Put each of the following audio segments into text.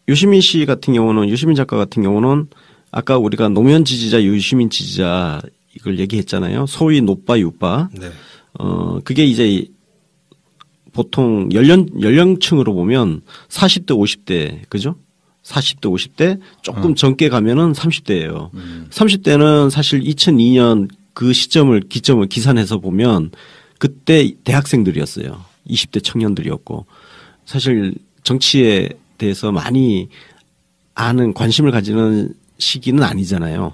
유시민 씨 같은 경우는 유시민 작가 같은 경우는 아까 우리가 노무현 지지자, 유시민 지지자 이걸 얘기했잖아요. 소위 노빠, 유빠. 네. 그게 이제 보통 연령층으로 보면 40대, 50대, 그죠? 40대, 50대 조금 젊게 가면은 30대예요. 30대는 사실 2002년 그 기점을 기산해서 보면 그때 대학생들이었어요. 20대 청년들이었고 사실 정치에 대해서 많이 아는 관심을 가지는 시기는 아니잖아요.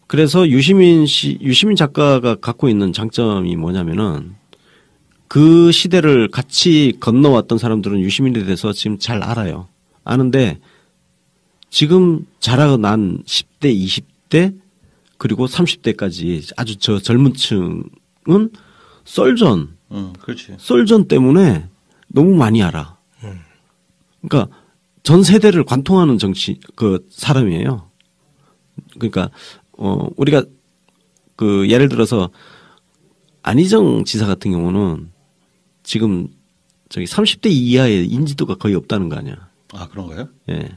그래서 유시민 작가가 갖고 있는 장점이 뭐냐면은 그 시대를 같이 건너왔던 사람들은 유시민에 대해서 지금 잘 알아요. 아는데 지금 자라난 10대, 20대 그리고 30대까지 아주 저 젊은 층은 썰전. 그렇지. 썰전 때문에 너무 많이 알아. 그러니까 전 세대를 관통하는 사람이에요. 그러니까, 우리가 예를 들어서 안희정 지사 같은 경우는 지금 30대 이하의 인지도가 거의 없다는 거 아니야. 아, 그런가요? 예.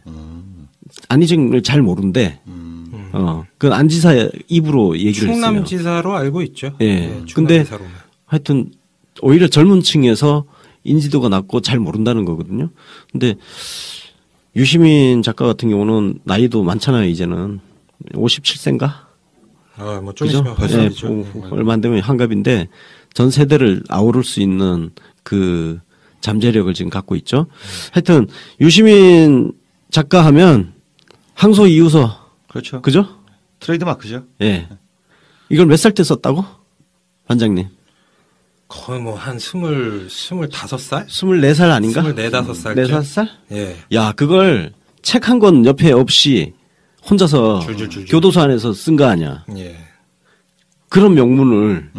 안희정을 잘 모르는데, 그 안 지사 입으로 얘기를 했어요. 충남지사로 알고 있죠. 예. 네, 근데 하여튼 오히려 젊은 층에서 인지도가 낮고 잘 모른다는 거거든요. 근데 유시민 작가 같은 경우는 나이도 많잖아요, 이제는. 57세인가? 뭐 좀 있으면 벌써죠. 네, 얼마 안 되면 한갑인데 전 세대를 아우를 수 있는 그 잠재력을 지금 갖고 있죠. 하여튼 유시민 작가 하면 항소 이유서. 그렇죠. 그죠? 트레이드 마크죠. 예. 이걸 몇 살 때 썼다고? 반장님. 거의 뭐 한 25살? 24살 아닌가? 24, 5살. 4, 5살? 예. 야, 그걸 책 한 권 옆에 없이 혼자서 줄줄줄줄. 교도소 안에서 쓴 거 아니야. 예. 그런 명문을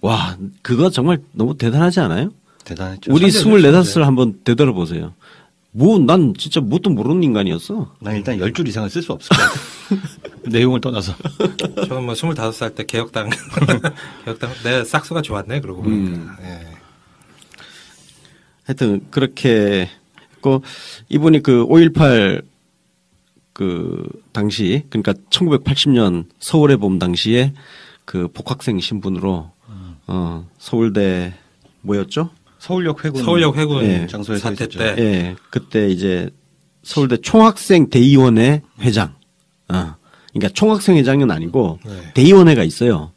와, 그거 정말 너무 대단하지 않아요? 대단했죠. 우리 24살 한번 되돌아보세요. 난 진짜 뭣도 모르는 인간이었어. 난 일단 10줄 이상을 쓸 수 없을 것 같아. 내용을 떠나서. 저는 뭐 25살 때 개혁당 내 싹수가 좋았네, 그러고 보니까. 예. 하여튼 그렇게 했고 이분이 그 5.18 당시 그러니까 1980년 서울의 봄 당시에 그 복학생 신분으로 서울대 뭐였죠? 서울역 회군 예. 장소에서 사태 있었죠. 때. 예. 그때 이제 서울대 총학생 대의원회 회장. 그러니까 총학생 회장은 아니고 네. 대의원회가 있어요.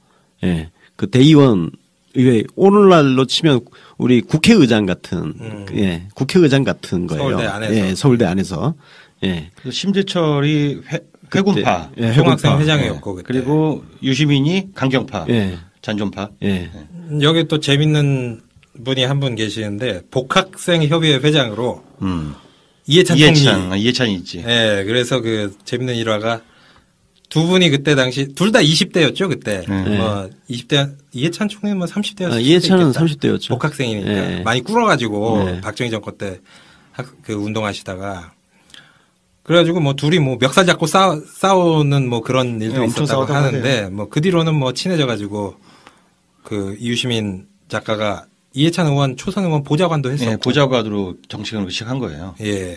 예. 그 대의원 의회 오늘날로 치면 우리 국회의장 같은 예. 국회의장 같은 거예요. 서울대 안에서. 예. 서울대 안에서. 예. 그래서 심재철이 회군파, 예, 총학생 회군파. 회장이었고 그때. 그리고 유시민이 강경파, 예. 잔존파. 예. 여기 또 재밌는 분이 한 분 계시는데 복학생 협의회 회장으로 이해찬 총리. 이해찬이 있지. 예, 그래서 그 재밌는 일화가 두 분이 그때 당시 둘 다 20대였죠 그때. 뭐 20대 이해찬 총리는 뭐 30대였어요. 이해찬은 30대였죠. 복학생이니까 예. 많이 꿇어가지고 예. 박정희 정권 때 그 운동하시다가 그래가지고 뭐 둘이 뭐 멱살 잡고 싸우는 뭐 그런 일도 엄청 있었다고 싸우다고 하는데 뭐 그 뒤로는 뭐 친해져가지고 그 이유시민 작가가 이해찬 의원 초선 의원 보좌관도 했었고. 예, 보좌관으로 정치권을 시작한 거예요. 예.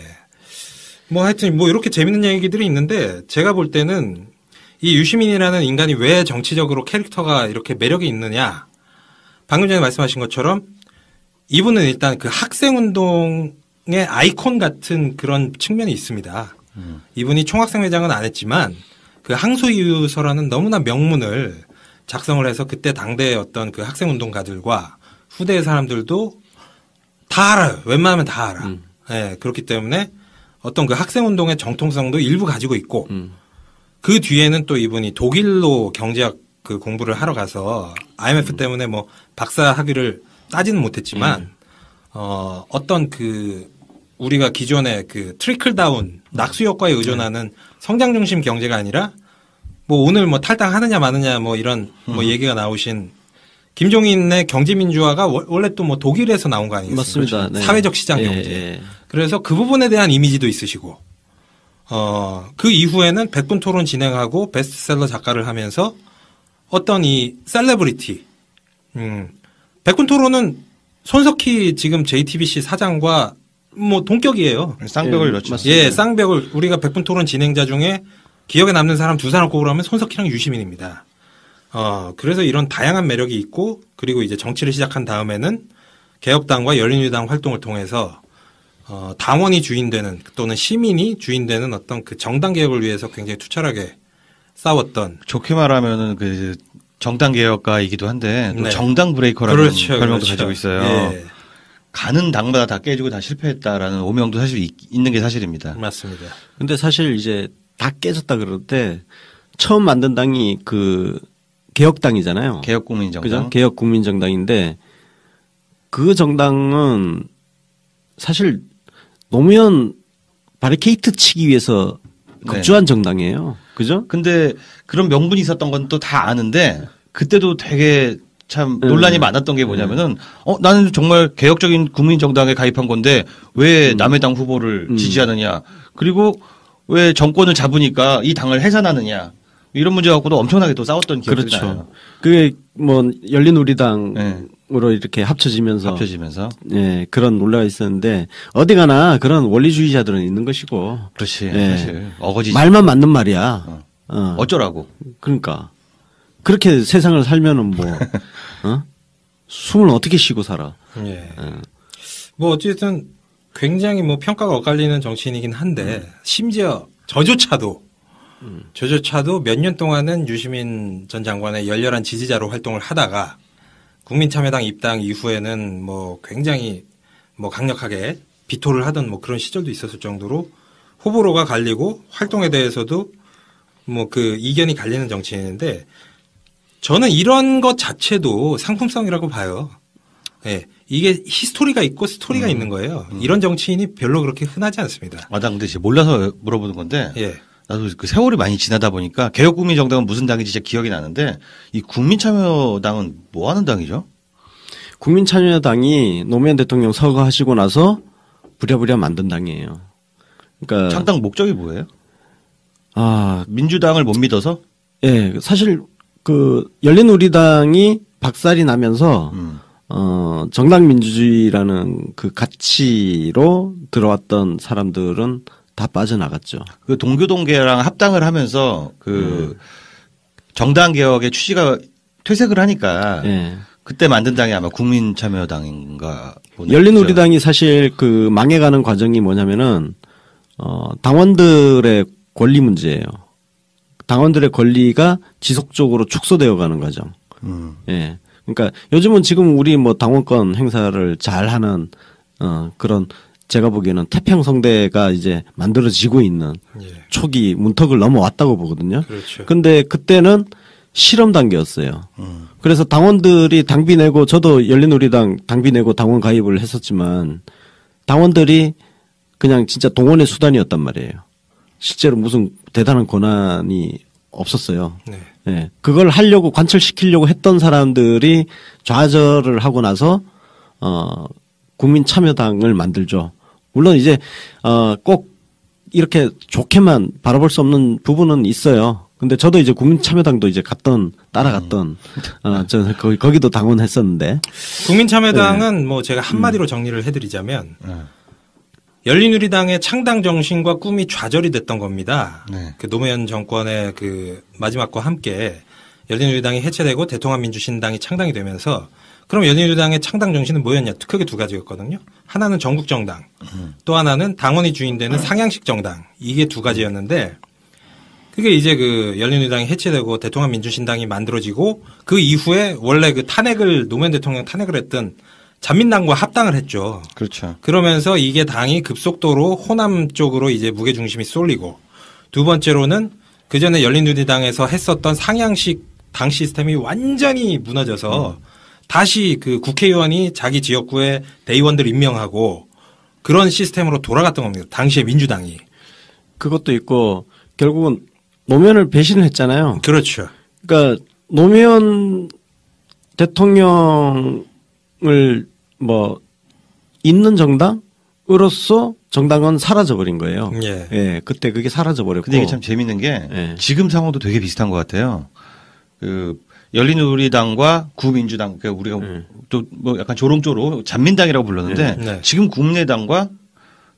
뭐 하여튼 뭐 이렇게 재밌는 얘기들이 있는데 제가 볼 때는 이 유시민이라는 인간이 왜 정치적으로 캐릭터가 이렇게 매력이 있느냐. 방금 전에 말씀하신 것처럼 이분은 일단 그 학생운동의 아이콘 같은 그런 측면이 있습니다. 이분이 총학생회장은 안 했지만 그 항소이유서라는 너무나 명문을 작성을 해서 그때 당대의 어떤 그 학생운동가들과 후대의 사람들도 다 알아요. 웬만하면 다 알아. 예, 그렇기 때문에 어떤 그 학생운동의 정통성도 일부 가지고 있고 그 뒤에는 또 이분이 독일로 경제학 그 공부를 하러 가서 IMF 때문에 뭐 박사 학위를 따지는 못했지만 어떤 그 우리가 기존의 그 트리클 다운 낙수 효과에 의존하는 성장 중심 경제가 아니라 뭐 오늘 뭐 탈당하느냐 마느냐 뭐 이런 뭐 얘기가 나오신 김종인의 경제민주화가 원래 또 뭐 독일에서 나온 거 아니겠습니까? 맞습니다. 그렇죠? 네. 사회적 시장 예, 경제. 예. 그래서 그 부분에 대한 이미지도 있으시고, 그 이후에는 백분 토론 진행하고 베스트셀러 작가를 하면서 어떤 이 셀레브리티, 백분 토론은 손석희 지금 JTBC 사장과 뭐 동격이에요. 쌍벽을 예, 넣죠. 맞습니다. 예, 쌍벽을 우리가 백분 토론 진행자 중에 기억에 남는 사람 두 사람 꼽으라면 손석희랑 유시민입니다. 그래서 이런 다양한 매력이 있고 그리고 이제 정치를 시작한 다음에는 개혁당과 열린우리당 활동을 통해서 당원이 주인되는 또는 시민이 주인되는 어떤 그 정당 개혁을 위해서 굉장히 투철하게 싸웠던 좋게 말하면은 그 정당 개혁가이기도 한데 또 네. 정당 브레이커라는 그렇죠, 별명도 그렇죠. 가지고 있어요. 예, 가는 당마다 다 깨지고 다 실패했다라는 오명도 사실 있는 게 사실입니다. 맞습니다. 근데 사실 이제 다 깨졌다 그럴 때 처음 만든 당이 그 개혁당이잖아요. 개혁국민정당. 그죠? 개혁국민정당인데 그 정당은 사실 노무현 바리케이트 치기 위해서 급주한 정당이에요. 그죠? 근데 그런 명분이 있었던 건 또 다 아는데 그때도 되게 참 논란이 많았던 게 뭐냐면은 나는 정말 개혁적인 국민정당에 가입한 건데 왜 남의 당 후보를 지지하느냐. 그리고 왜 정권을 잡으니까 이 당을 해산하느냐. 이런 문제 갖고도 엄청나게 또 싸웠던 기억이 그렇죠. 나요. 그게 뭐 열린우리당으로 이렇게 합쳐지면서 예, 그런 논란이 있었는데 어디 가나 그런 원리주의자들은 있는 것이고. 그렇지. 예. 사실 어거지. 말만 맞는 말이야. 어쩌라고. 그러니까 그렇게 세상을 살면은 뭐 숨을 어떻게 쉬고 살아. 예. 뭐 어쨌든 굉장히 뭐 평가가 엇갈리는 정치인이긴 한데 심지어 저조차도 몇 년 동안은 유시민 전 장관의 열렬한 지지자로 활동을 하다가 국민참여당 입당 이후에는 뭐 굉장히 뭐 강력하게 비토를 하던 뭐 그런 시절도 있었을 정도로 호불호가 갈리고 활동에 대해서도 뭐 그 이견이 갈리는 정치인인데 저는 이런 것 자체도 상품성이라고 봐요. 예. 이게 히스토리가 있고 스토리가 있는 거예요. 이런 정치인이 별로 그렇게 흔하지 않습니다. 나 근데 진짜 몰라서 물어보는 건데. 예. 나도 그 세월이 많이 지나다 보니까 개혁국민정당은 무슨 당인지 진짜 기억이 나는데 이 국민참여당은 뭐 하는 당이죠? 국민참여당이 노무현 대통령 서거하시고 나서 부랴부랴 만든 당이에요. 그러니까 창당 목적이 뭐예요? 아, 민주당을 못 믿어서? 예, 사실 그 열린우리당이 박살이 나면서 정당 민주주의라는 그 가치로 들어왔던 사람들은 다 빠져나갔죠. 그 동교동계랑 합당을 하면서 그 정당 개혁의 취지가 퇴색을 하니까 예. 그때 만든 당이 아마 국민참여당인가 보네요. 열린우리당이 사실 그 망해가는 과정이 뭐냐면은 당원들의 권리 문제예요. 당원들의 권리가 지속적으로 축소되어 가는 과정. 예. 그러니까 요즘은 지금 우리 뭐 당원권 행사를 잘 하는 그런 제가 보기에는 태평성대가 이제 만들어지고 있는 예. 초기 문턱을 넘어왔다고 보거든요. 그렇죠. 근데 그때는 실험 단계였어요. 그래서 당원들이 당비 내고 저도 열린우리당 당비 내고 당원 가입을 했었지만 당원들이 그냥 진짜 동원의 수단이었단 말이에요. 실제로 무슨 대단한 권한이 없었어요. 네. 예. 그걸 하려고 관철시키려고 했던 사람들이 좌절을 하고 나서 국민참여당을 만들죠. 물론 이제 꼭 이렇게 좋게만 바라볼 수 없는 부분은 있어요. 근데 저도 이제 국민참여당도 이제 따라갔던 저는 거기도 당원했었는데 국민참여당은 뭐 제가 한마디로 정리를 해드리자면 열린우리당의 창당 정신과 꿈이 좌절이 됐던 겁니다. 네. 그 노무현 정권의 그 마지막과 함께 열린우리당이 해체되고 대통합민주신당이 창당이 되면서 그럼 열린우리당의 창당 정신은 뭐였냐? 크게 두 가지였거든요. 하나는 전국정당, 또 하나는 당원이 주인되는 상향식 정당. 이게 두 가지였는데 그게 이제 그 열린우리당이 해체되고 대통합민주신당이 만들어지고 그 이후에 원래 그 노무현 대통령 탄핵을 했던 잔민당과 합당을 했죠. 그렇죠. 그러면서 이게 당이 급속도로 호남 쪽으로 이제 무게중심이 쏠리고 두 번째로는 그 전에 열린우리당에서 했었던 상향식 당 시스템이 완전히 무너져서 다시 그 국회의원이 자기 지역구에 대의원들 임명하고 그런 시스템으로 돌아갔던 겁니다. 당시에 민주당이. 그것도 있고 결국은 노무현을 배신을 했잖아요. 그렇죠. 그러니까 노무현 대통령을 뭐 있는 정당으로서 정당은 사라져버린 거예요. 예. 예, 그때 그게 사라져버렸고. 근데 이게 참 재밌는 게 예. 지금 상황도 되게 비슷한 것 같아요. 그 열린우리당과 구민주당, 그러니까 우리가 또 뭐 약간 조롱조로 잔민당이라고 불렀는데 네. 지금 국민의당과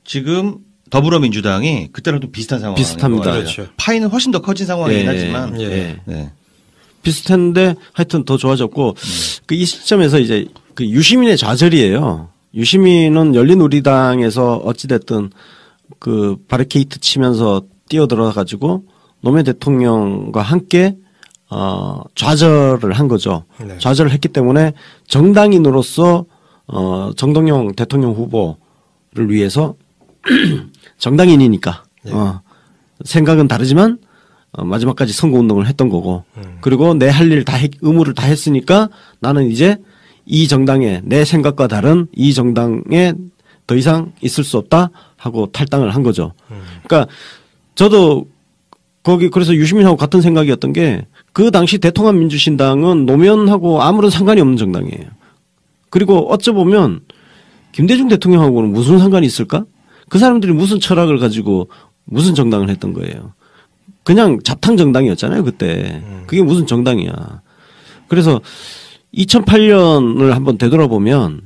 지금 더불어민주당이 그때랑 좀 비슷한 상황. 비슷합니다. 그렇죠. 파이는 훨씬 더 커진 상황이긴 예, 하지만. 예. 네. 비슷했는데 하여튼 더 좋아졌고 그 이 시점에서 이제 그 유시민의 좌절이에요. 유시민은 열린우리당에서 어찌됐든 그 바리케이트 치면서 뛰어들어 가지고 노무현 대통령과 함께 좌절을 한 거죠. 네. 좌절을 했기 때문에 정당인으로서 정동영 대통령 후보를 위해서 정당인이니까 네. 생각은 다르지만 마지막까지 선거운동을 했던 거고 그리고 내 할 일 다 의무를 다 했으니까 나는 이제 이 정당에 내 생각과 다른 이 정당에 더 이상 있을 수 없다 하고 탈당을 한 거죠. 그러니까 저도 거기 그래서 유시민하고 같은 생각이었던 게 그 당시 대통합민주신당은 노무현하고 아무런 상관이 없는 정당이에요. 그리고 어쩌보면 김대중 대통령하고는 무슨 상관이 있을까? 그 사람들이 무슨 철학을 가지고 무슨 정당을 했던 거예요. 그냥 잡탕 정당이었잖아요, 그때. 그게 무슨 정당이야. 그래서 2008년을 한번 되돌아보면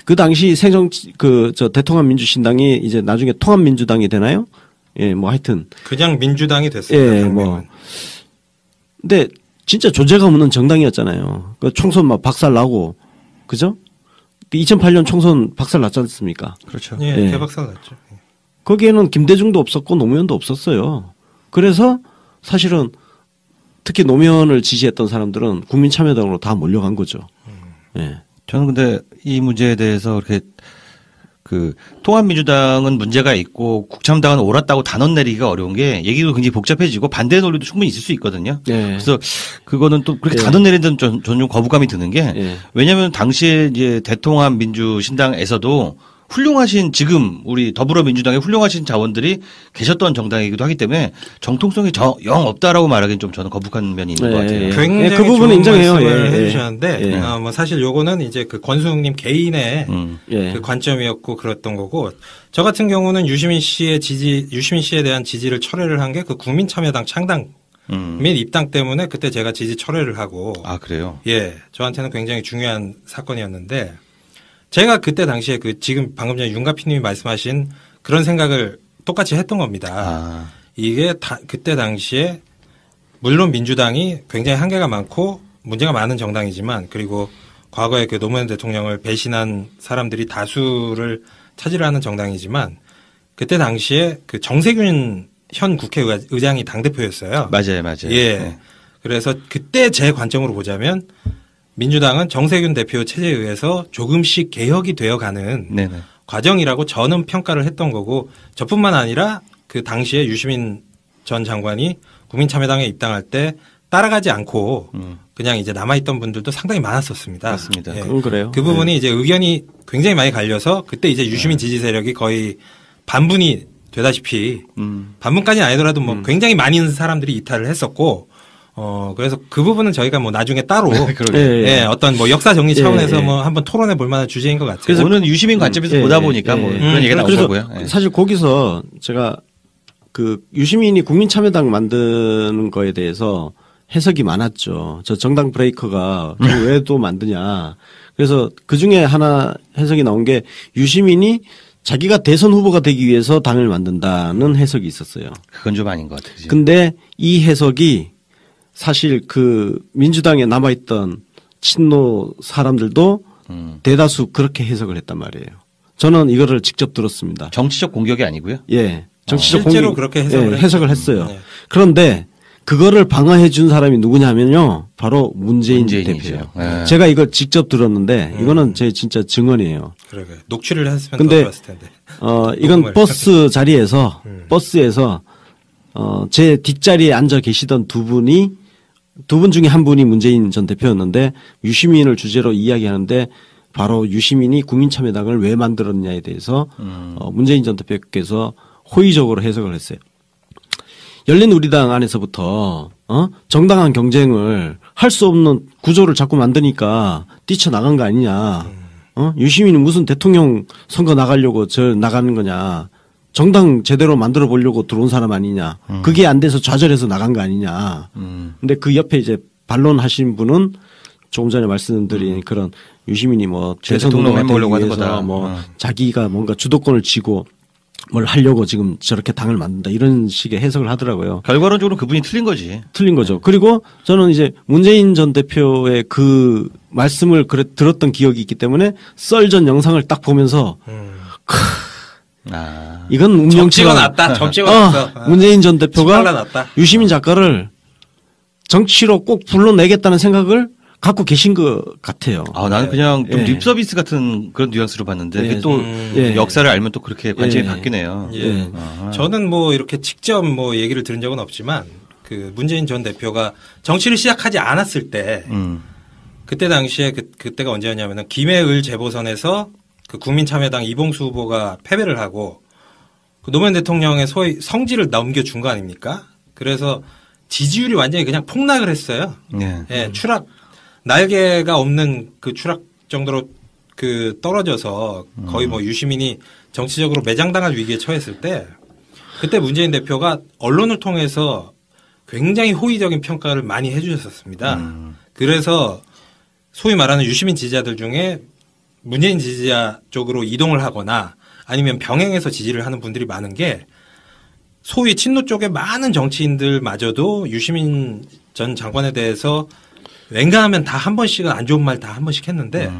그 당시 대통합민주신당이 이제 나중에 통합민주당이 되나요? 예, 뭐 하여튼. 그냥 민주당이 됐습니다. 예, 뭐. 근데 진짜 존재감 없는 정당이었잖아요. 그 총선 막 박살 나고, 그죠? 2008년 총선 박살 났지 않습니까? 그렇죠. 예, 예. 대박살 났죠. 거기에는 김대중도 없었고 노무현도 없었어요. 그래서 사실은 특히 노무현을 지지했던 사람들은 국민참여당으로 다 몰려간 거죠. 예. 저는 근데 이 문제에 대해서 이렇게 그 통합민주당은 문제가 있고 국참당은 옳았다고 단언 내리기가 어려운 게 얘기도 굉장히 복잡해지고 반대 논리도 충분히 있을 수 있거든요. 예. 그래서 그거는 또 그렇게 예. 단언 내리는 데는 저는 좀 거부감이 드는 게 예. 왜냐하면 당시에 이제 대통합민주신당에서도 훌륭하신 지금 우리 더불어민주당의 훌륭하신 자원들이 계셨던 정당이기도 하기 때문에 정통성이 영 없다라고 말하기는 좀 저는 거북한 면이 있는 것 같아요. 굉장히 예, 그 부분은 좋은 인정해요. 말씀을 예, 예. 해주셨는데 예. 뭐 사실 요거는 이제 그 권수웅님 개인의 예. 그 관점이었고 그랬던 거고 저 같은 경우는 유시민 씨에 대한 지지를 철회를 한 게 그 국민참여당 창당 및 입당 때문에 그때 제가 지지 철회를 하고 아 그래요? 예 저한테는 굉장히 중요한 사건이었는데 제가 그때 당시에 그 지금 방금 전에 윤가피님이 말씀하신 그런 생각을 똑같이 했던 겁니다. 아. 이게 그때 당시에 물론 민주당이 굉장히 한계가 많고 문제가 많은 정당이지만 그리고 과거에 그 노무현 대통령을 배신한 사람들이 다수를 차지하는 정당이지만 그때 당시에 그 정세균 현 국회의장이 당대표였어요. 맞아요. 예. 네. 그래서 그때 제 관점으로 보자면 민주당은 정세균 대표 체제에 의해서 조금씩 개혁이 되어가는 네네. 과정이라고 저는 평가를 했던 거고 저뿐만 아니라 그 당시에 유시민 전 장관이 국민참여당에 입당할 때 따라가지 않고 그냥 이제 남아있던 분들도 상당히 많았었습니다. 맞습니다. 예. 그건 그래요. 그 부분이 이제 의견이 굉장히 많이 갈려서 그때 이제 유시민 지지 세력이 거의 반분이 되다시피 반분까지는 아니더라도 뭐 굉장히 많은 사람들이 이탈을 했었고 그래서 그 부분은 저희가 뭐 나중에 따로 예, 어떤 뭐 역사 정리 차원에서 뭐 한번 토론해 볼 만한 주제인 것 같아요. 그래서 오늘 유시민 관점에서 보다 보니까 뭐 그런 얘기가 그래서 나오더라고요. 예. 사실 거기서 제가 그 유시민이 국민참여당 만드는 거에 대해서 해석이 많았죠. 저 정당 브레이커가 왜 또 만드냐. 그래서 그 중에 하나 해석이 나온 게 유시민이 자기가 대선 후보가 되기 위해서 당을 만든다는 해석이 있었어요. 그건 좀 아닌 것 같아요. 근데 이 해석이 사실 그 민주당에 남아있던 친노 사람들도 대다수 그렇게 해석을 했단 말이에요. 저는 이거를 직접 들었습니다. 정치적 공격이 아니고요. 예. 정치적 실제로 공격, 그렇게 해석을 해석을 했어요. 네. 그런데 그거를 방어해 준 사람이 누구냐면요. 바로 문재인 문재인이죠. 대표예요. 예. 제가 이걸 직접 들었는데 이거는 제 진짜 증언이에요. 그러게 녹취를 했으면 근데 더 좋았을 텐데. 이건 녹음을. 버스 자리에서 버스에서 제 뒷자리에 앉아 계시던 두 분 중에 한 분이 문재인 전 대표였는데 유시민을 주제로 이야기하는데 바로 유시민이 국민참여당을 왜 만들었냐에 대해서 문재인 전 대표께서 호의적으로 해석을 했어요. 열린우리당 안에서부터 정당한 경쟁을 할 수 없는 구조를 자꾸 만드니까 뛰쳐나간 거 아니냐. 유시민이 무슨 대통령 선거 나가려고 나가는 거냐. 정당 제대로 만들어 보려고 들어온 사람 아니냐. 그게 안 돼서 좌절해서 나간 거 아니냐. 근데 그 옆에 이제 반론하신 분은 조금 전에 말씀드린 그런 유시민이 뭐 대선 대통령 후보가 되기 해보려고 하는 위해서 거다. 뭐 자기가 뭔가 주도권을 쥐고 뭘 하려고 지금 저렇게 당을 만든다 이런 식의 해석을 하더라고요. 결과론적으로 그분이 틀린 거지. 틀린 거죠. 그리고 저는 이제 문재인 전 대표의 그 말씀을 들었던 기억이 있기 때문에 썰 전 영상을 딱 보면서 이건 운명처럼 점치고 났다. 점치고 났어. 문재인 전 대표가 신발라났다. 유시민 작가를 정치로 꼭 불러내겠다는 생각을 갖고 계신 것 같아요. 나는 그냥 좀 예. 립서비스 같은 그런 뉘앙스로 봤는데 예. 그게 또 예. 역사를 알면 또 그렇게 관심이 예. 바뀌네요. 예. 저는 뭐 이렇게 직접 뭐 얘기를 들은 적은 없지만 그 문재인 전 대표가 정치를 시작하지 않았을 때 그때 당시에 그때가 언제였냐면은 김해을 재보선에서 그 국민참여당 이봉수 후보가 패배를 하고 그 노무현 대통령의 소위 성지를 넘겨준 거 아닙니까? 그래서 지지율이 완전히 그냥 폭락을 했어요. 예, 추락, 날개가 없는 그 추락 정도로 그 떨어져서 거의 뭐 유시민이 정치적으로 매장당할 위기에 처했을 때 그때 문재인 대표가 언론을 통해서 굉장히 호의적인 평가를 많이 해주셨었습니다. 그래서 소위 말하는 유시민 지지자들 중에 문재인 지지자 쪽으로 이동을 하거나 아니면 병행해서 지지를 하는 분들이 많은 게 소위 친노 쪽의 많은 정치인들마저도 유시민 전 장관에 대해서 웬간하면 다 한 번씩은 안 좋은 말 다 한 번씩 했는데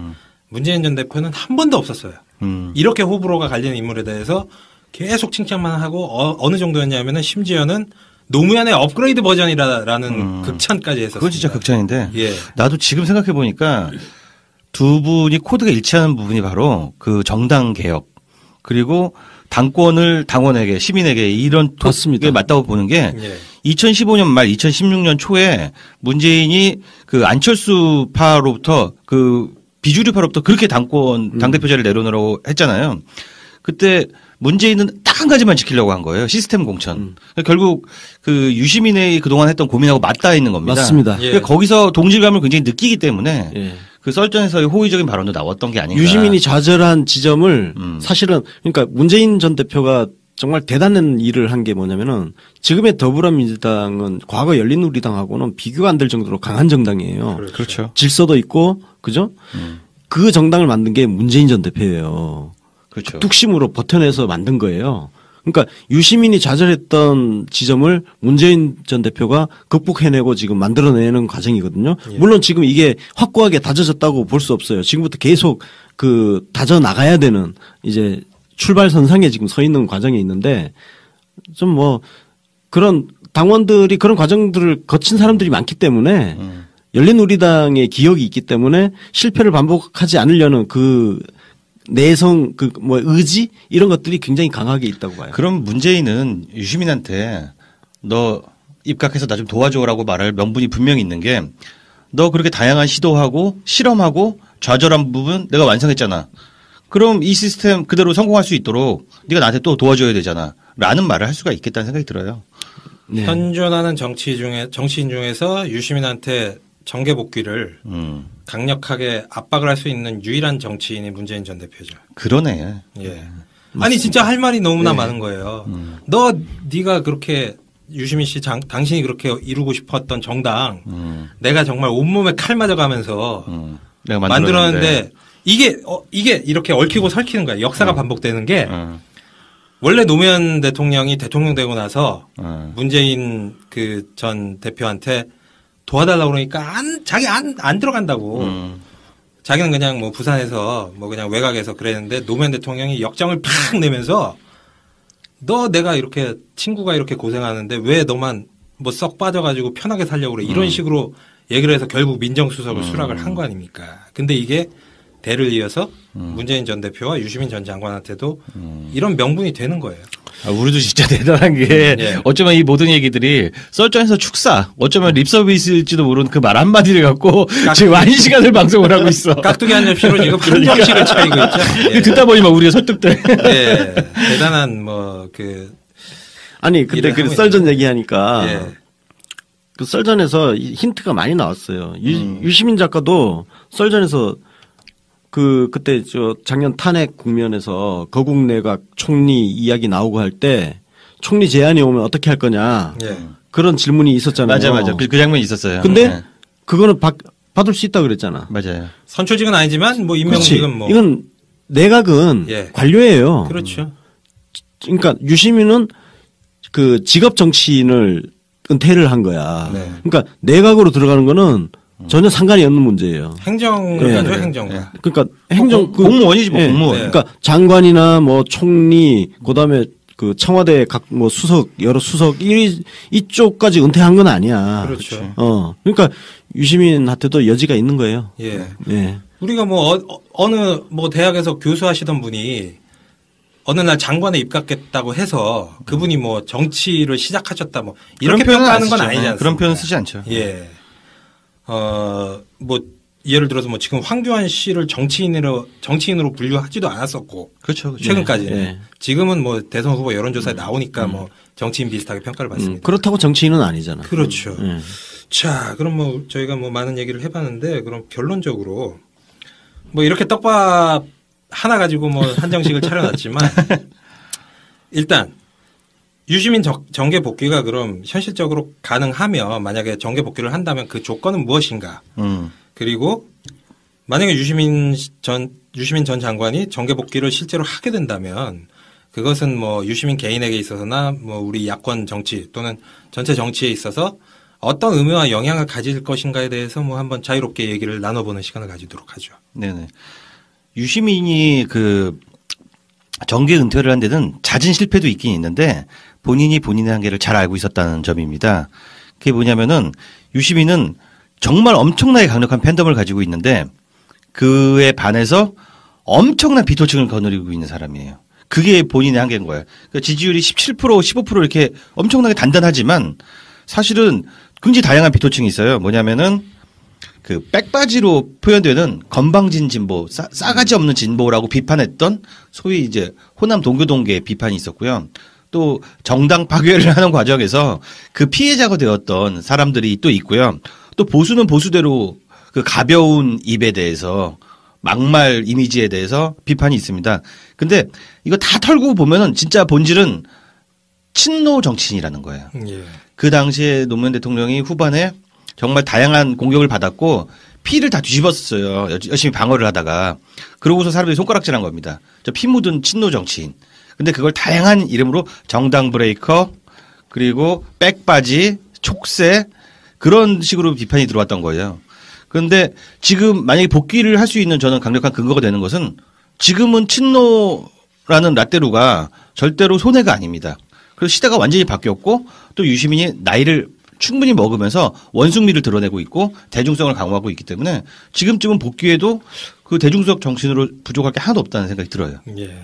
문재인 전 대표는 한 번도 없었어요. 이렇게 호불호가 갈리는 인물에 대해서 계속 칭찬만 하고 어느 정도였냐면은 심지어는 노무현의 업그레이드 버전이라는 극찬까지 했었어요. 그건 진짜 극찬인데 예. 나도 지금 생각해 보니까 두 분이 코드가 일치하는 부분이 바로 그 정당 개혁 그리고 당권을 당원에게 시민에게 이런 맞습니다. 톡에 맞다고 보는 게 예. 2015년 말 2016년 초에 문재인이 그 안철수파로부터 그 비주류파로부터 그렇게 당대표자를 내려놓으라고 했잖아요. 그때 문재인은 딱 한 가지만 지키려고 한 거예요. 시스템 공천. 결국 그 유시민의 그동안 했던 고민하고 맞닿아 있는 겁니다. 맞습니다. 예. 그러니까 거기서 동질감을 굉장히 느끼기 때문에 예. 그 썰전에서의 호의적인 발언도 나왔던 게 아닌가. 유시민이 좌절한 지점을 사실은 그러니까 문재인 전 대표가 정말 대단한 일을 한 게 뭐냐면은 지금의 더불어민주당은 과거 열린우리당하고는 비교가 안 될 정도로 강한 정당이에요. 그렇죠. 질서도 있고 그죠? 그 정당을 만든 게 문재인 전 대표예요. 그렇죠. 뚝심으로 버텨내서 만든 거예요. 그러니까 유시민이 좌절했던 지점을 문재인 전 대표가 극복해내고 지금 만들어내는 과정이거든요. 예. 물론 지금 이게 확고하게 다져졌다고 볼 수 없어요. 지금부터 계속 그 다져 나가야 되는 이제 출발선상에 지금 서 있는 과정에 있는데 좀 뭐 그런 당원들이 그런 과정들을 거친 사람들이 많기 때문에 열린우리당의 기억이 있기 때문에 실패를 반복하지 않으려는 그 내성 그 뭐 의지 이런 것들이 굉장히 강하게 있다고 봐요. 그럼 문재인은 유시민한테 너 입각해서 나 좀 도와줘라고 말할 명분이 분명히 있는 게 너 그렇게 다양한 시도하고 실험하고 좌절한 부분 내가 완성했잖아. 그럼 이 시스템 그대로 성공할 수 있도록 네가 나한테 또 도와줘야 되잖아. 라는 말을 할 수가 있겠다는 생각이 들어요. 네. 현존하는 정치인 중에서 유시민한테 정계 복귀를 강력하게 압박을 할 수 있는 유일한 정치인이 문재인 전 대표죠. 그러네. 예. 아니 진짜 할 말이 너무나 많은 거예요. 네가 그렇게 유시민 씨 당신이 그렇게 이루고 싶었던 정당 내가 정말 온몸에 칼 맞아가면서 내가 만들었는데 이게 이렇게 얽히고 설키는 거야. 역사가 반복되는 게 원래 노무현 대통령이 대통령 되고 나서 문재인 그 전 대표한테 도와달라고 그러니까 자기 안 들어간다고. 자기는 그냥 뭐 부산에서 뭐 그냥 외곽에서 그랬는데 노무현 대통령이 역정을 팍 내면서 너 내가 이렇게 친구가 이렇게 고생하는데 왜 너만 뭐 썩 빠져가지고 편하게 살려고 그래. 이런 식으로 얘기를 해서 결국 민정수석을 수락을 한 거 아닙니까. 근데 이게 대를 이어서 문재인 전 대표와 유시민 전 장관한테도 이런 명분이 되는 거예요. 우리도 진짜 대단한 게 예. 어쩌면 이 모든 얘기들이 썰전에서 축사 어쩌면 립서비스일지도 모르는 그 말 한마디를 갖고 지금 1시간을 방송을 하고 있어. 깍두기 한 접시로 지금 한 접시를 차리고 있죠. 예. 듣다 보니 막 우리가 설득돼. 예. 대단한 아니 근데 일을 그 하고 썰전 얘기하니까 예. 그 썰전에서 힌트가 많이 나왔어요. 유시민 작가도 썰전에서 그때 작년 탄핵 국면에서 거국내각 총리 이야기 나오고 할 때 총리 제안이 오면 어떻게 할 거냐 예. 그런 질문이 있었잖아요. 맞아. 그 장면이 있었어요. 근데 네. 그거는 받을 수 있다 그랬잖아. 맞아요. 선초직은 아니지만 뭐 그렇지. 임명직은 뭐 이건 내각은 예. 관료예요. 그렇죠. 그러니까 유시민은 그 직업 정치인을 은퇴를 한 거야. 네. 그러니까 내각으로 들어가는 거는 전혀 상관이 없는 문제예요. 행정가죠, 네. 행정가. 그러니까 행정 공무원이지 뭐 예. 공무원. 네. 그러니까 장관이나 뭐 총리 그다음에 그 청와대 각 뭐 수석 여러 수석 이쪽까지 은퇴한 건 아니야. 그렇죠. 그러니까 유시민한테도 여지가 있는 거예요. 예. 예. 우리가 뭐 어느 뭐 대학에서 교수하시던 분이 어느 날 장관에 입각했다고 해서 그분이 뭐 정치를 시작하셨다 뭐 이렇게 그런 표현은 평가하는 건 안 쓰죠. 아니지 않습니까? 그런 표현 쓰지 않죠. 예. 뭐 예를 들어서 뭐 지금 황교안 씨를 정치인으로 분류하지도 않았었고 그렇죠. 그렇죠. 최근까지는 네. 지금은 뭐 대선 후보 여론조사에 나오니까 뭐 정치인 비슷하게 평가를 받습니다. 그렇다고 정치인은 아니잖아. 그렇죠. 예. 자, 그럼 뭐 저희가 뭐 많은 얘기를 해봤는데 그럼 결론적으로 뭐 이렇게 떡밥 하나 가지고 뭐 한정식을 차려놨지만 일단 유시민 정계 복귀가 그럼 현실적으로 가능하면 만약에 정계 복귀를 한다면 그 조건은 무엇인가? 그리고 만약에 유시민 전 장관이 정계 복귀를 실제로 하게 된다면 그것은 뭐 유시민 개인에게 있어서나 뭐 우리 야권 정치 또는 전체 정치에 있어서 어떤 의미와 영향을 가질 것인가에 대해서 뭐 한번 자유롭게 얘기를 나눠보는 시간을 가지도록 하죠. 네네. 유시민이 그 정계 은퇴를 한 데는 잦은 실패도 있긴 있는데 본인이 본인의 한계를 잘 알고 있었다는 점입니다. 그게 뭐냐면은 유시민은 정말 엄청나게 강력한 팬덤을 가지고 있는데 그에 반해서 엄청난 비토층을 거느리고 있는 사람이에요. 그게 본인의 한계인 거예요. 그러니까 지지율이 17%, 15% 이렇게 엄청나게 단단하지만 사실은 굉장히 다양한 비토층이 있어요. 뭐냐면은 그 백바지로 표현되는 건방진 진보, 싸가지 없는 진보라고 비판했던 소위 이제 호남 동교동계의 비판이 있었고요. 또 정당 파괴를 하는 과정에서 그 피해자가 되었던 사람들이 또 있고요. 또 보수는 보수대로 그 가벼운 입에 대해서 막말 이미지에 대해서 비판이 있습니다. 근데 이거 다 털고 보면은 진짜 본질은 친노 정치인이라는 거예요. 예. 그 당시에 노무현 대통령이 후반에 정말 다양한 공격을 받았고 피를 다 뒤집었어요. 열심히 방어를 하다가. 그러고서 사람들이 손가락질한 겁니다. 저 피 묻은 친노 정치인. 근데 그걸 다양한 이름으로 정당 브레이커 그리고 백바지 촉새 그런 식으로 비판이 들어왔던 거예요. 그런데 지금 만약에 복귀를 할 수 있는 저는 강력한 근거가 되는 것은 지금은 친노라는 라떼루가 절대로 손해가 아닙니다. 그래서 시대가 완전히 바뀌었고 또 유시민이 나이를 충분히 먹으면서 원숭미를 드러내고 있고 대중성을 강화하고 있기 때문에 지금쯤은 복귀해도 그 대중적 정신으로 부족할 게 하나도 없다는 생각이 들어요. 예.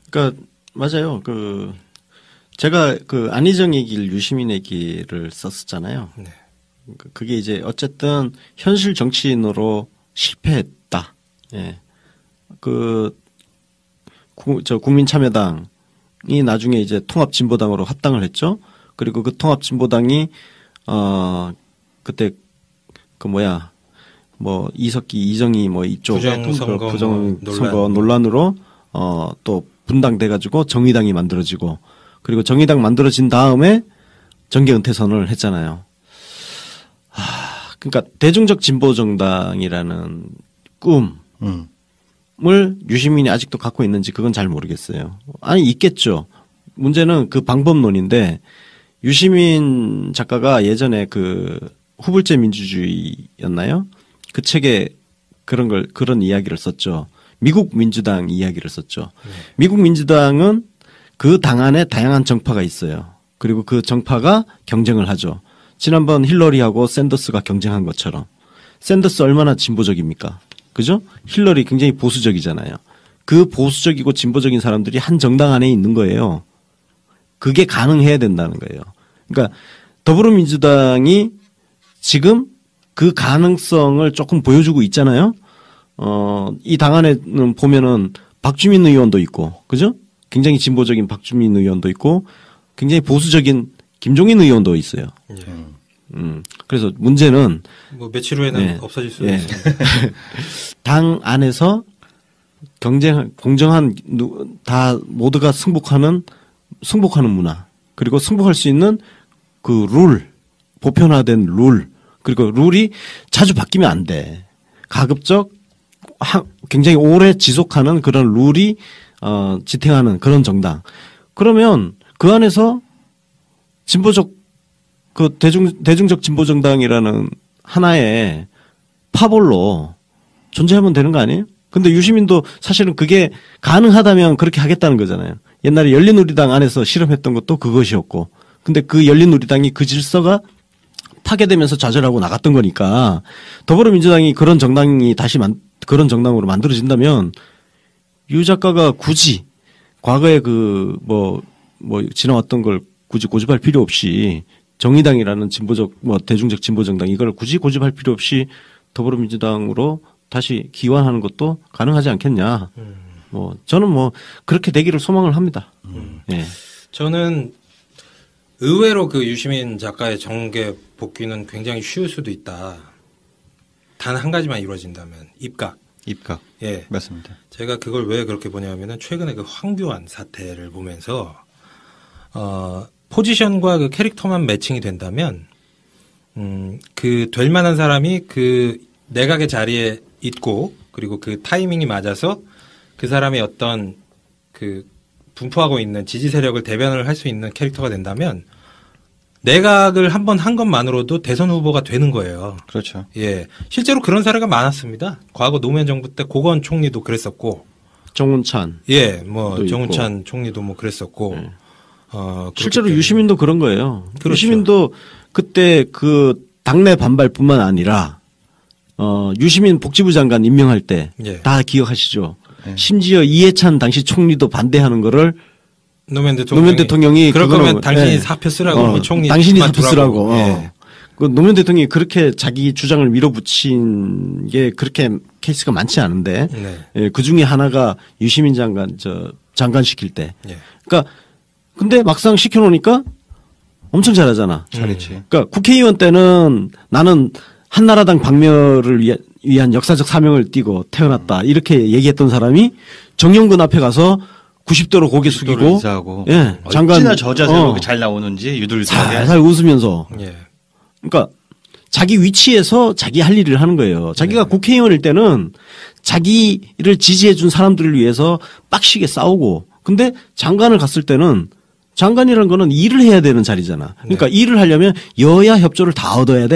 그러니까 맞아요. 그 제가 그 안희정의 길, 유시민의 길을 썼었잖아요. 네. 그게 이제 어쨌든 현실 정치인으로 실패했다. 예. 저 국민참여당이 나중에 이제 통합진보당으로 합당을 했죠. 그리고 그 통합진보당이 그때 그 뭐 이석기, 이정희 뭐 이쪽 부정선거 논란으로 또 분당돼 가지고 정의당이 만들어지고 그리고 정의당 만들어진 다음에 정계 은퇴 선언을 했잖아요. 그러니까 대중적 진보 정당이라는 꿈을 유시민이 아직도 갖고 있는지 그건 잘 모르겠어요. 아니 있겠죠. 문제는 그 방법론인데 유시민 작가가 예전에 그 후불제 민주주의였나요? 그 책에 그런 이야기를 썼죠. 미국 민주당 이야기를 썼죠. 미국 민주당은 그 당 안에 다양한 정파가 있어요. 그리고 그 정파가 경쟁을 하죠. 지난번 힐러리하고 샌더스가 경쟁한 것처럼. 샌더스 얼마나 진보적입니까? 그죠? 힐러리 굉장히 보수적이잖아요. 그 보수적이고 진보적인 사람들이 한 정당 안에 있는 거예요. 그게 가능해야 된다는 거예요. 그러니까 더불어민주당이 지금 그 가능성을 조금 보여주고 있잖아요. 이 당 안에는 보면은 박주민 의원도 있고, 그죠? 굉장히 진보적인 박주민 의원도 있고, 굉장히 보수적인 김종인 의원도 있어요. 예. 그래서 문제는 뭐 며칠 후에는 예. 없어질 수도 예. 있습니다. 당 안에서 공정한 다 모두가 승복하는 문화 그리고 승복할 수 있는 그 룰, 보편화된 룰 그리고 룰이 자주 바뀌면 안 돼. 가급적 굉장히 오래 지속하는 그런 룰이 지탱하는 그런 정당. 그러면 그 안에서 진보적 그 대중적 진보 정당이라는 하나의 파벌로 존재하면 되는 거 아니에요? 근데 유시민도 사실은 그게 가능하다면 그렇게 하겠다는 거잖아요. 옛날에 열린우리당 안에서 실험했던 것도 그것이었고, 근데 그 열린우리당이 그 질서가 파괴되면서 좌절하고 나갔던 거니까 더불어민주당이 그런 정당이 다시 그런 정당으로 만들어진다면 유 작가가 굳이 과거에 그 지나왔던 걸 굳이 고집할 필요 없이 정의당이라는 진보적 대중적 진보 정당 이걸 굳이 고집할 필요 없이 더불어민주당으로 다시 기원하는 것도 가능하지 않겠냐. 저는 그렇게 되기를 소망을 합니다. 예. 저는 의외로 그 유시민 작가의 정계 복귀는 굉장히 쉬울 수도 있다. 단 한 가지만 이루어진다면 입각. 예, 맞습니다. 제가 그걸 왜 그렇게 보냐면은 최근에 그 황교안 사태를 보면서 포지션과 그 캐릭터만 매칭이 된다면 그 될 만한 사람이 그 내각의 자리에 있고 그리고 그 타이밍이 맞아서 그 사람의 어떤 그 분포하고 있는 지지 세력을 대변을 할 수 있는 캐릭터가 된다면 내각을 한번 한 것만으로도 대선 후보가 되는 거예요. 그렇죠. 예. 실제로 그런 사례가 많았습니다. 과거 노무현 정부 때 고건 총리도 그랬었고. 정운찬. 예, 정운찬 총리도 그랬었고. 네. 실제로 유시민도 그런 거예요. 그렇죠. 유시민도 그때 그 당내 반발뿐만 아니라 유시민 복지부 장관 임명할 때 다 기억하시죠. 심지어 이해찬 당시 총리도 반대하는 거를 노무현 대통령이 그럴 거면 당신이 사표 쓰라고 총리 당신이 사표 쓰라고. 그 노무현 대통령이 그렇게 자기 주장을 밀어붙인 게 그렇게 케이스가 많지 않은데 예, 그 중에 하나가 유시민 장관 시킬 때. 그러니까 근데 막상 시켜놓으니까 엄청 잘하잖아. 잘했지. 그러니까 국회의원 때는 나는 한나라당 박멸을 위한 역사적 사명을 띠고 태어났다 이렇게 얘기했던 사람이 정영근 앞에 가서 90도로 고개 숙이고 인사하고 예, 장관 어찌나 저 자세로 잘 나오는지 유들유들하게 살살 웃으면서 그러니까 자기 위치에서 자기 할 일을 하는 거예요. 자기가 국회의원일 때는 자기를 지지해 준 사람들을 위해서 빡시게 싸우고 근데 장관을 갔을 때는 장관이라는 거는 일을 해야 되는 자리잖아. 그러니까 일을 하려면 여야 협조를 다 얻어야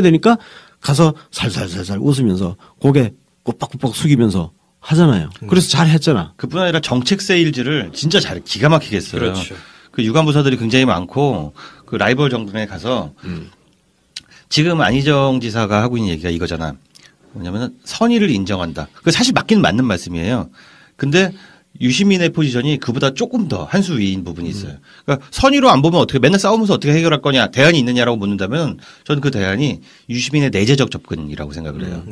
되니까 가서 살살살살 웃으면서 고개 꼬박꼬박 숙이면서 하잖아요. 그래서 잘 했잖아. 그뿐 아니라 정책 세일즈를 진짜 기가 막히게 했어요. 그렇죠. 그 유관부서들이 굉장히 많고 그 라이벌 정당에 가서 지금 안희정 지사가 하고 있는 얘기가 이거잖아. 뭐냐면은 선의를 인정한다. 그 사실 맞긴 맞는 말씀이에요. 근데 유시민의 포지션이 그보다 조금 더 한 수 위인 부분이 있어요. 그러니까 선의로 안 보면 어떻게 맨날 싸우면서 어떻게 해결할 거냐 대안이 있느냐라고 묻는다면 저는 그 대안이 유시민의 내재적 접근이라고 생각을 해요.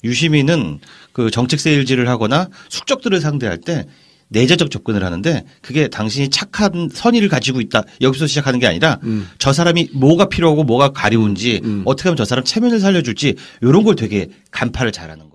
유시민은 그 정책 세일즈를 하거나 숙적들을 상대할 때 내재적 접근을 하는데 그게 당신이 착한 선의를 가지고 있다. 여기서 시작하는 게 아니라 저 사람이 뭐가 필요하고 뭐가 가려운지 어떻게 하면 저 사람 체면을 살려줄지 이런 걸 되게 간파를 잘하는 거예요.